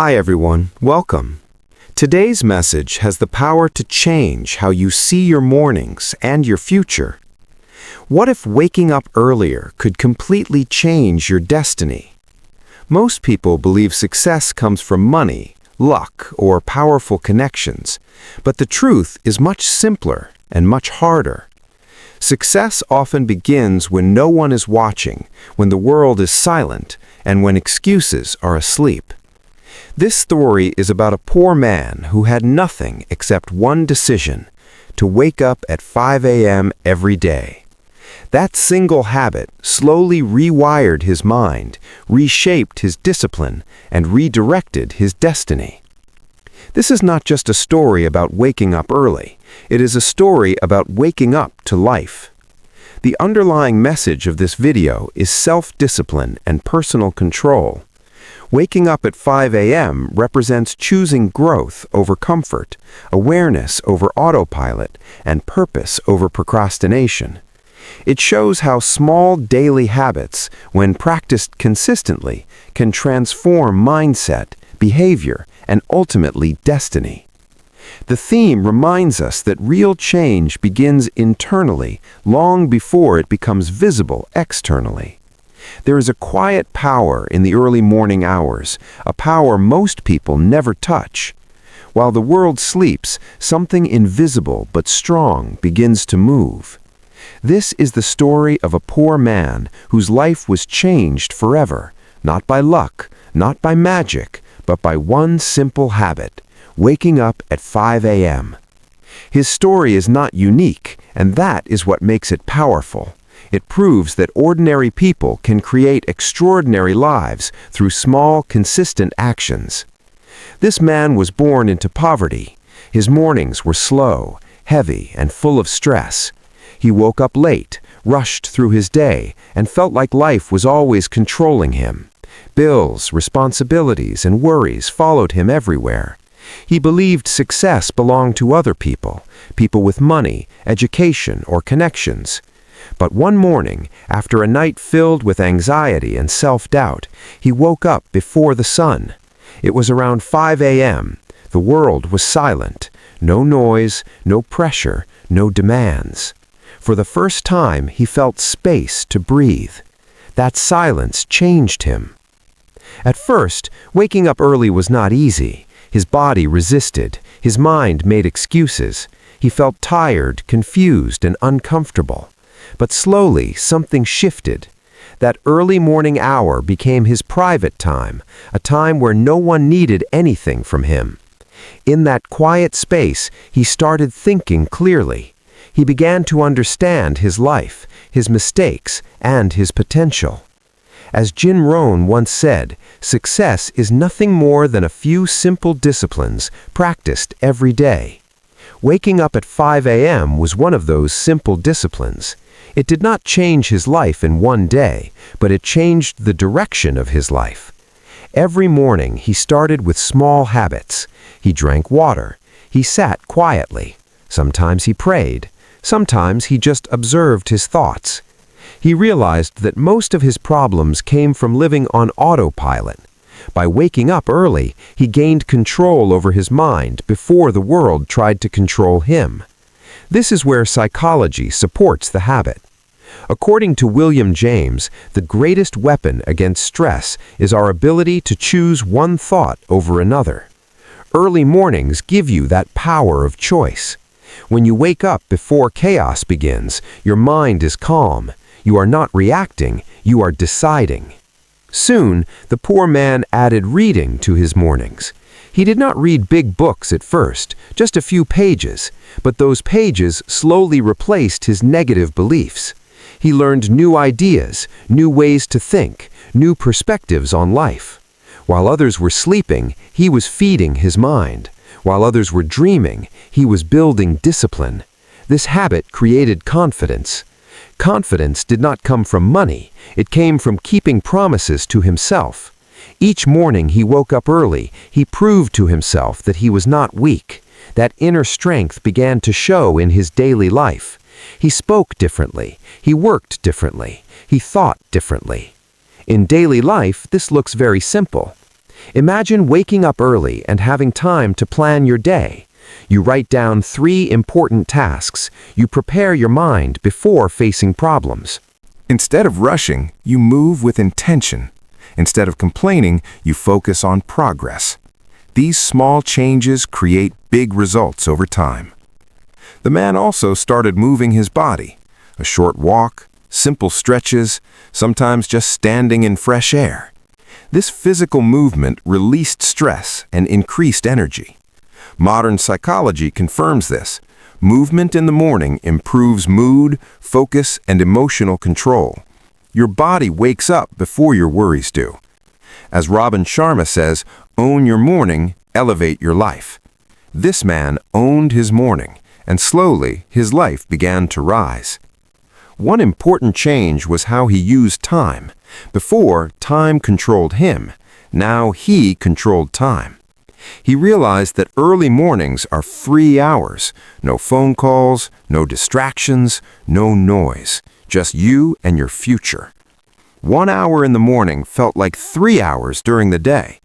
Hi everyone, welcome. Today's message has the power to change how you see your mornings and your future. What if waking up earlier could completely change your destiny? Most people believe success comes from money, luck, or powerful connections, but the truth is much simpler and much harder. Success often begins when no one is watching, when the world is silent, and when excuses are asleep. This story is about a poor man who had nothing except one decision: to wake up at 5 a.m. every day. That single habit slowly rewired his mind, reshaped his discipline, and redirected his destiny. This is not just a story about waking up early. It is a story about waking up to life. The underlying message of this video is self-discipline and personal control. Waking up at 5 a.m. represents choosing growth over comfort, awareness over autopilot, and purpose over procrastination. It shows how small daily habits, when practiced consistently, can transform mindset, behavior, and ultimately destiny. The theme reminds us that real change begins internally long before it becomes visible externally. There is a quiet power in the early morning hours, a power most people never touch. While the world sleeps, something invisible but strong begins to move. This is the story of a poor man whose life was changed forever, not by luck, not by magic, but by one simple habit: waking up at 5 a.m. His story is not unique, and that is what makes it powerful. It proves that ordinary people can create extraordinary lives through small, consistent actions. This man was born into poverty. His mornings were slow, heavy, and full of stress. He woke up late, rushed through his day, and felt like life was always controlling him. Bills, responsibilities, and worries followed him everywhere. He believed success belonged to other people, people with money, education, or connections. But one morning, after a night filled with anxiety and self-doubt, he woke up before the sun. It was around 5 a.m. The world was silent. No noise, no pressure, no demands. For the first time, he felt space to breathe. That silence changed him. At first, waking up early was not easy. His body resisted. His mind made excuses. He felt tired, confused, and uncomfortable. But slowly, something shifted. That early morning hour became his private time, a time where no one needed anything from him. In that quiet space, he started thinking clearly. He began to understand his life, his mistakes, and his potential. As Jin Rohn once said, success is nothing more than a few simple disciplines practiced every day. Waking up at 5 a.m. was one of those simple disciplines. It did not change his life in one day, but it changed the direction of his life. Every morning he started with small habits. He drank water. He sat quietly. Sometimes he prayed. Sometimes he just observed his thoughts. He realized that most of his problems came from living on autopilot. By waking up early, he gained control over his mind before the world tried to control him. This is where psychology supports the habit. According to William James, the greatest weapon against stress is our ability to choose one thought over another. Early mornings give you that power of choice. When you wake up before chaos begins, your mind is calm. You are not reacting, you are deciding. Soon, the poor man added reading to his mornings. He did not read big books at first, just a few pages, but those pages slowly replaced his negative beliefs. He learned new ideas, new ways to think, new perspectives on life. While others were sleeping, he was feeding his mind. While others were dreaming, he was building discipline. This habit created confidence. Confidence did not come from money. It came from keeping promises to himself. Each morning he woke up early. He proved to himself that he was not weak. That inner strength began to show in his daily life. He spoke differently. He worked differently. He thought differently. In daily life, this looks very simple. Imagine waking up early and having time to plan your day. You write down 3 important tasks. You prepare your mind before facing problems. Instead of rushing, you move with intention. Instead of complaining, you focus on progress. These small changes create big results over time. The man also started moving his body. A short walk, simple stretches, sometimes just standing in fresh air. This physical movement released stress and increased energy. Modern psychology confirms this. Movement in the morning improves mood, focus, and emotional control. Your body wakes up before your worries do. As Robin Sharma says, own your morning, elevate your life. This man owned his morning, and slowly his life began to rise. One important change was how he used time. Before, time controlled him. Now he controlled time. He realized that early mornings are free hours. No phone calls, no distractions, no noise. Just you and your future. 1 hour in the morning felt like 3 hours during the day.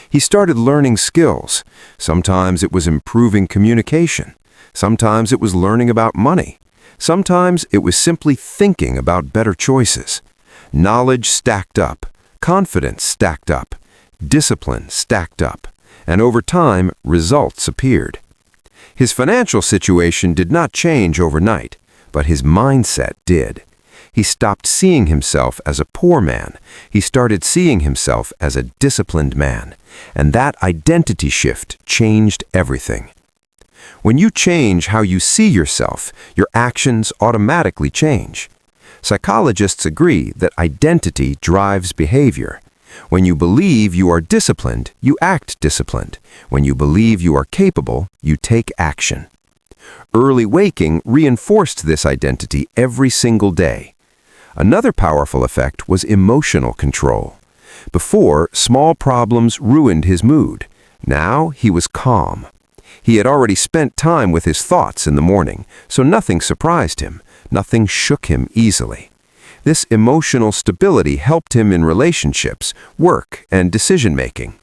He started learning skills. Sometimes it was improving communication. Sometimes it was learning about money. Sometimes it was simply thinking about better choices. Knowledge stacked up, confidence stacked up, discipline stacked up, and over time, results appeared. His financial situation did not change overnight, but his mindset did. He stopped seeing himself as a poor man. He started seeing himself as a disciplined man, and that identity shift changed everything. When you change how you see yourself, your actions automatically change. Psychologists agree that identity drives behavior. When you believe you are disciplined, you act disciplined. When you believe you are capable, you take action. Early waking reinforced this identity every single day. Another powerful effect was emotional control. Before, small problems ruined his mood. Now he was calm. He had already spent time with his thoughts in the morning, so nothing surprised him, nothing shook him easily. This emotional stability helped him in relationships, work, and decision-making.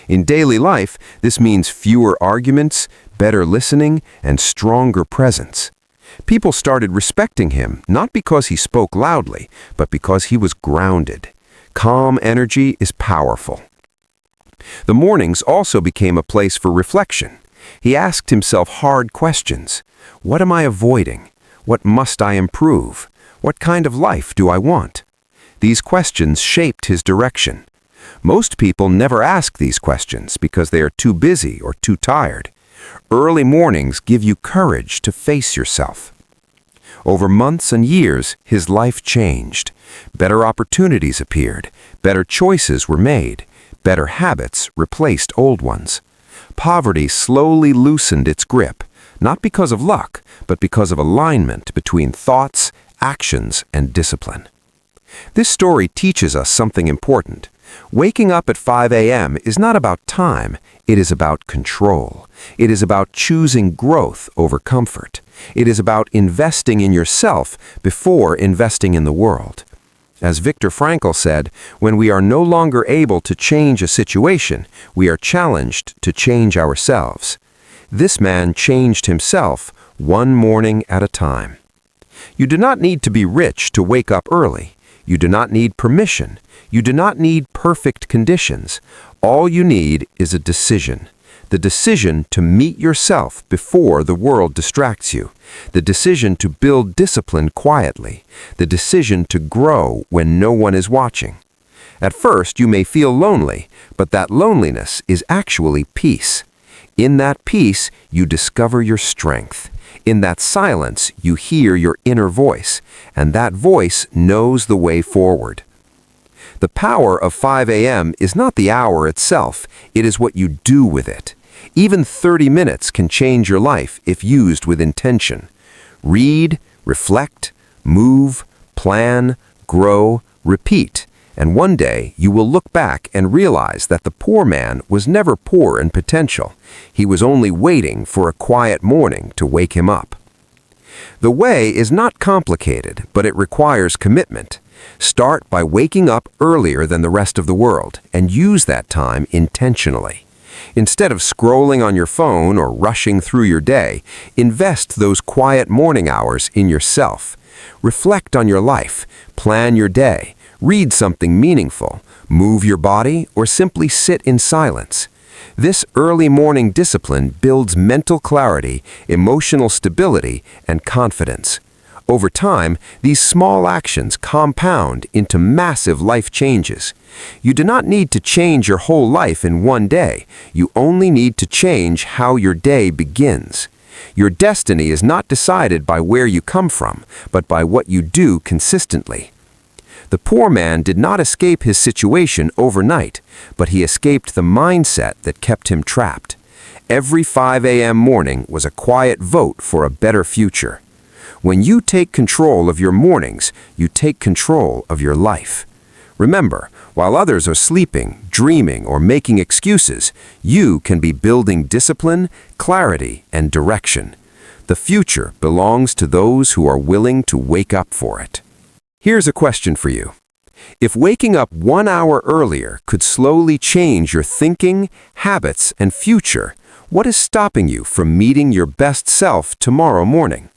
In daily life, this means fewer arguments, better listening, and stronger presence. People started respecting him, not because he spoke loudly, but because he was grounded. Calm energy is powerful. The mornings also became a place for reflection. He asked himself hard questions. What am I avoiding? What must I improve? What kind of life do I want? These questions shaped his direction. Most people never ask these questions because they are too busy or too tired. Early mornings give you courage to face yourself. Over months and years, his life changed. Better opportunities appeared. Better choices were made. Better habits replaced old ones. Poverty slowly loosened its grip, not because of luck, but because of alignment between thoughts, actions, and discipline. This story teaches us something important. Waking up at 5 a.m. is not about time, it is about control. It is about choosing growth over comfort. It is about investing in yourself before investing in the world. As Viktor Frankl said, when we are no longer able to change a situation, we are challenged to change ourselves. This man changed himself one morning at a time. You do not need to be rich to wake up early. You do not need permission. You do not need perfect conditions. All you need is a decision. The decision to meet yourself before the world distracts you. The decision to build discipline quietly. The decision to grow when no one is watching. At first, you may feel lonely, but that loneliness is actually peace. In that peace, you discover your strength. In that silence, you hear your inner voice, and that voice knows the way forward. The power of 5 a.m. is not the hour itself, it is what you do with it. Even 30 minutes can change your life if used with intention. Read, reflect, move, plan, grow, repeat, and one day you will look back and realize that the poor man was never poor in potential. He was only waiting for a quiet morning to wake him up. The way is not complicated, but it requires commitment. Start by waking up earlier than the rest of the world and use that time intentionally. Instead of scrolling on your phone or rushing through your day, invest those quiet morning hours in yourself. Reflect on your life, plan your day, read something meaningful, move your body, or simply sit in silence. This early morning discipline builds mental clarity, emotional stability, and confidence. Over time, these small actions compound into massive life changes. You do not need to change your whole life in one day. You only need to change how your day begins. Your destiny is not decided by where you come from, but by what you do consistently. The poor man did not escape his situation overnight, but he escaped the mindset that kept him trapped. Every 5 a.m. morning was a quiet vote for a better future. When you take control of your mornings, you take control of your life. Remember, while others are sleeping, dreaming, or making excuses, you can be building discipline, clarity, and direction. The future belongs to those who are willing to wake up for it. Here's a question for you. If waking up 1 hour earlier could slowly change your thinking, habits, and future, what is stopping you from meeting your best self tomorrow morning?